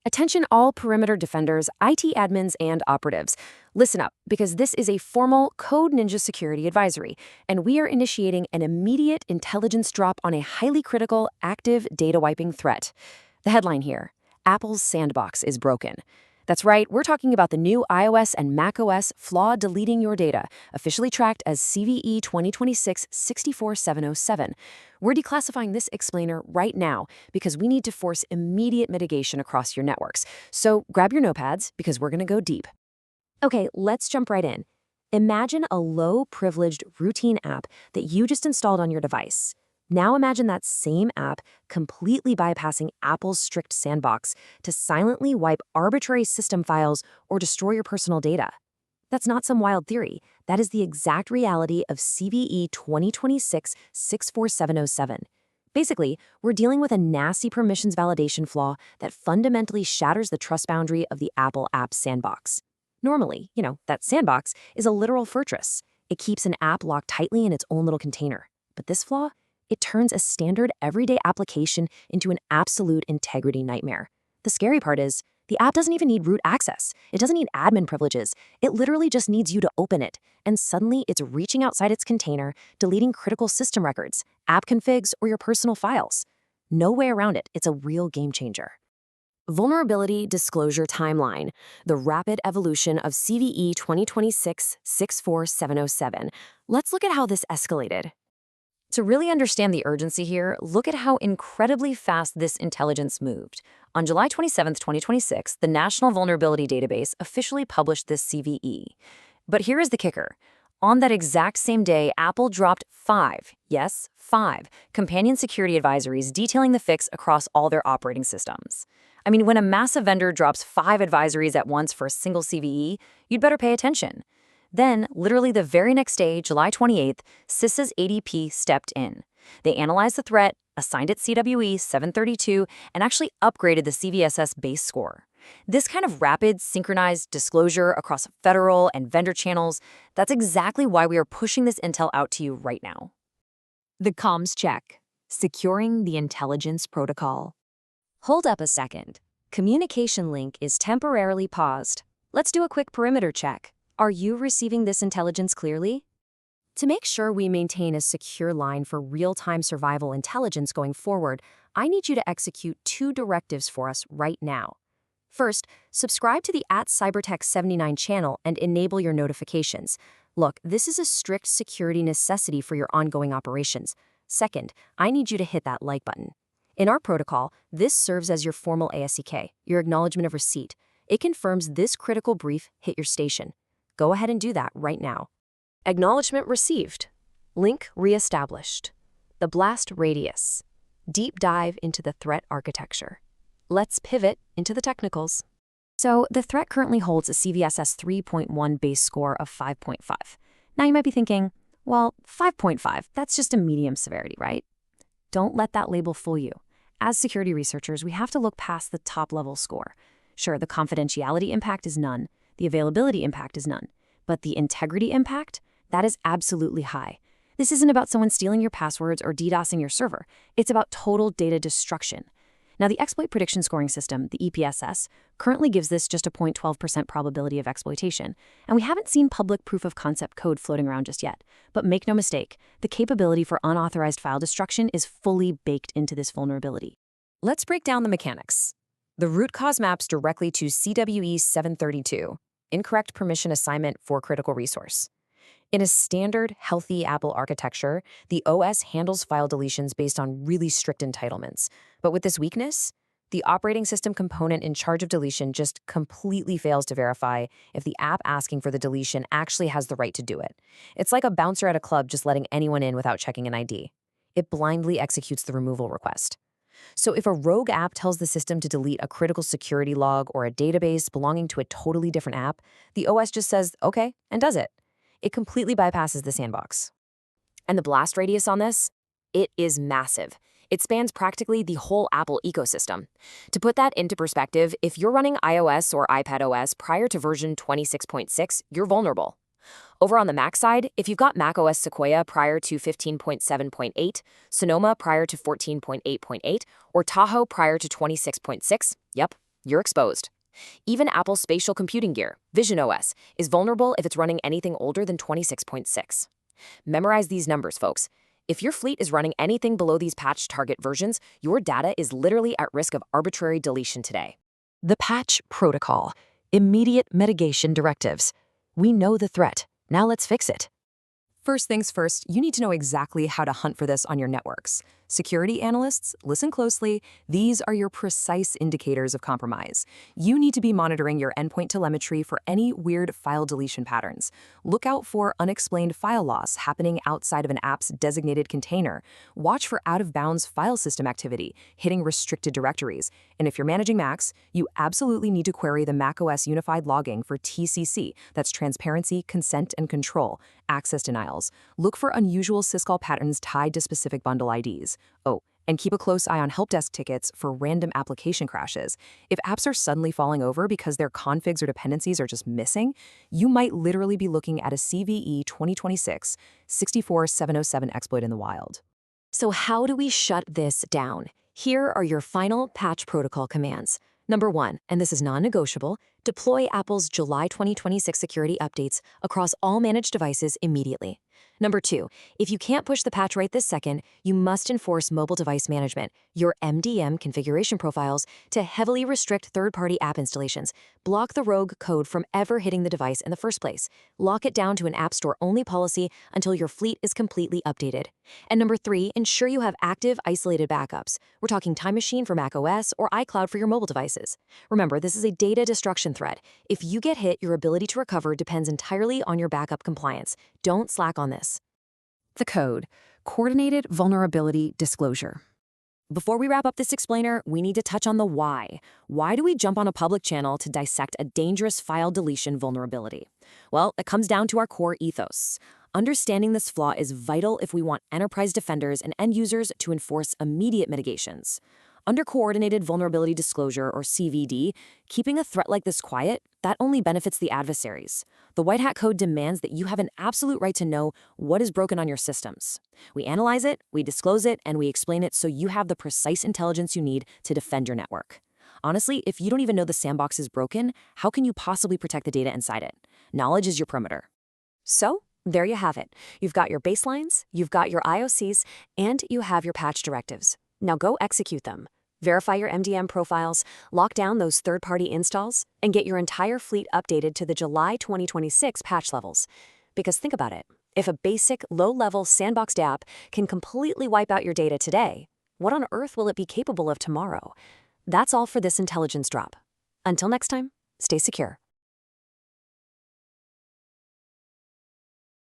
Attention all perimeter defenders, IT admins, and operatives. Listen up, because this is a formal Code Ninja security advisory, and we are initiating an immediate intelligence drop on a highly critical, active data wiping threat. The headline here: Apple's sandbox is broken. That's right, we're talking about the new iOS and macOS Flaw deleting your data, officially tracked as CVE 2026-64707. We're declassifying this explainer right now because we need to force immediate mitigation across your networks. So grab your notepads because we're going to go deep. Okay, let's jump right in. Imagine a low-privileged routine app that you just installed on your device. Now imagine that same app completely bypassing Apple's strict sandbox to silently wipe arbitrary system files or destroy your personal data. That's not some wild theory. That is the exact reality of CVE 2026-64707. Basically, we're dealing with a nasty permissions validation flaw that fundamentally shatters the trust boundary of the Apple app sandbox. Normally, that sandbox is a literal fortress. It keeps an app locked tightly in its own little container. But this flaw? It turns a standard everyday application into an absolute integrity nightmare. The scary part is, the app doesn't even need root access. It doesn't need admin privileges. It literally just needs you to open it. And suddenly, it's reaching outside its container, deleting critical system records, app configs, or your personal files. No way around it. It's a real game changer. Vulnerability Disclosure Timeline, the rapid evolution of CVE 2026-64707. Let's look at how this escalated. To really understand the urgency here, look at how incredibly fast this intelligence moved. On July 27, 2026, the National Vulnerability Database officially published this CVE. But here is the kicker. On that exact same day, Apple dropped 5 companion security advisories detailing the fix across all their operating systems. I mean, when a massive vendor drops 5 advisories at once for a single CVE, you'd better pay attention. Then, literally the very next day, July 28th, CISA's ADP stepped in. They analyzed the threat, assigned it CWE 732, and actually upgraded the CVSS base score. This kind of rapid, synchronized disclosure across federal and vendor channels, that's exactly why we are pushing this intel out to you right now. The comms check. Securing the intelligence protocol. Hold up a second. Communication link is temporarily paused. Let's do a quick perimeter check. Are you receiving this intelligence clearly? To make sure we maintain a secure line for real-time survival intelligence going forward, I need you to execute 2 directives for us right now. First, subscribe to the @Cybertech79 channel and enable your notifications. Look, this is a strict security necessity for your ongoing operations. Second, I need you to hit that like button. In our protocol, this serves as your formal ASCK, your acknowledgement of receipt. It confirms this critical brief hit your station. Go ahead and do that right now. Acknowledgement received. Link reestablished. The blast radius. Deep dive into the threat architecture. Let's pivot into the technicals. So, the threat currently holds a CVSS 3.1 base score of 5.5. Now you might be thinking, well, 5.5, that's just a medium severity, right? Don't let that label fool you. As security researchers, we have to look past the top-level score. Sure, the confidentiality impact is none. The availability impact is none. But the integrity impact, that is absolutely high. This isn't about someone stealing your passwords or DDoSing your server. It's about total data destruction. Now, the exploit prediction scoring system, the EPSS, currently gives this just a 0.12% probability of exploitation, and we haven't seen public proof of concept code floating around just yet. But make no mistake, the capability for unauthorized file destruction is fully baked into this vulnerability. Let's break down the mechanics. The root cause maps directly to CWE 732, incorrect permission assignment for critical resource. In a standard, healthy Apple architecture, the OS handles file deletions based on really strict entitlements. But with this weakness, the operating system component in charge of deletion just completely fails to verify if the app asking for the deletion actually has the right to do it. It's like a bouncer at a club just letting anyone in without checking an ID. It blindly executes the removal request. So if a rogue app tells the system to delete a critical security log or a database belonging to a totally different app, the OS just says, okay, and does it. It completely bypasses the sandbox. And the blast radius on this? It is massive. It spans practically the whole Apple ecosystem. To put that into perspective, if you're running iOS or iPadOS prior to version 26.6, you're vulnerable. Over on the Mac side, if you've got macOS Sequoia prior to 15.7.8, Sonoma prior to 14.8.8, or Tahoe prior to 26.6, yep, you're exposed. Even Apple's spatial computing gear, visionOS, is vulnerable if it's running anything older than 26.6. Memorize these numbers, folks. If your fleet is running anything below these patch target versions, your data is literally at risk of arbitrary deletion today. The patch protocol. Immediate mitigation directives. We know the threat. Now let's fix it. First things first, you need to know exactly how to hunt for this on your networks. Security analysts, listen closely. These are your precise indicators of compromise. You need to be monitoring your endpoint telemetry for any weird file deletion patterns. Look out for unexplained file loss happening outside of an app's designated container. Watch for out-of-bounds file system activity, hitting restricted directories. And if you're managing Macs, you absolutely need to query the macOS unified logging for TCC, that's transparency, consent, and control, access denials. Look for unusual syscall patterns tied to specific bundle IDs. Oh, and keep a close eye on help desk tickets for random application crashes. If apps are suddenly falling over because their configs or dependencies are just missing, you might literally be looking at a CVE 2026 64707 exploit in the wild. So how do we shut this down? Here are your final patch protocol commands. Number 1, and this is non-negotiable, deploy Apple's July 2026 security updates across all managed devices immediately. Number 2, if you can't push the patch right this second, you must enforce mobile device management, your MDM configuration profiles, to heavily restrict third-party app installations. Block the rogue code from ever hitting the device in the first place. Lock it down to an App Store-only policy until your fleet is completely updated. And number 3, ensure you have active, isolated backups. We're talking Time Machine for macOS or iCloud for your mobile devices. Remember, this is a data destruction threat. If you get hit, your ability to recover depends entirely on your backup compliance. Don't slack on this. The code, Coordinated Vulnerability Disclosure. Before we wrap up this explainer, we need to touch on the why. Why do we jump on a public channel to dissect a dangerous file deletion vulnerability? Well, it comes down to our core ethos. Understanding this flaw is vital if we want enterprise defenders and end users to enforce immediate mitigations. Under Coordinated Vulnerability Disclosure, or CVD, keeping a threat like this quiet, that only benefits the adversaries. The White Hat Code demands that you have an absolute right to know what is broken on your systems. We analyze it, we disclose it, and we explain it so you have the precise intelligence you need to defend your network. Honestly, if you don't even know the sandbox is broken, how can you possibly protect the data inside it? Knowledge is your perimeter. So, there you have it. You've got your baselines, you've got your IOCs, and you have your patch directives. Now go execute them. Verify your MDM profiles, lock down those third-party installs, and get your entire fleet updated to the July 2026 patch levels. Because think about it. If a basic, low-level sandboxed app can completely wipe out your data today, what on earth will it be capable of tomorrow? That's all for this intelligence drop. Until next time, stay secure.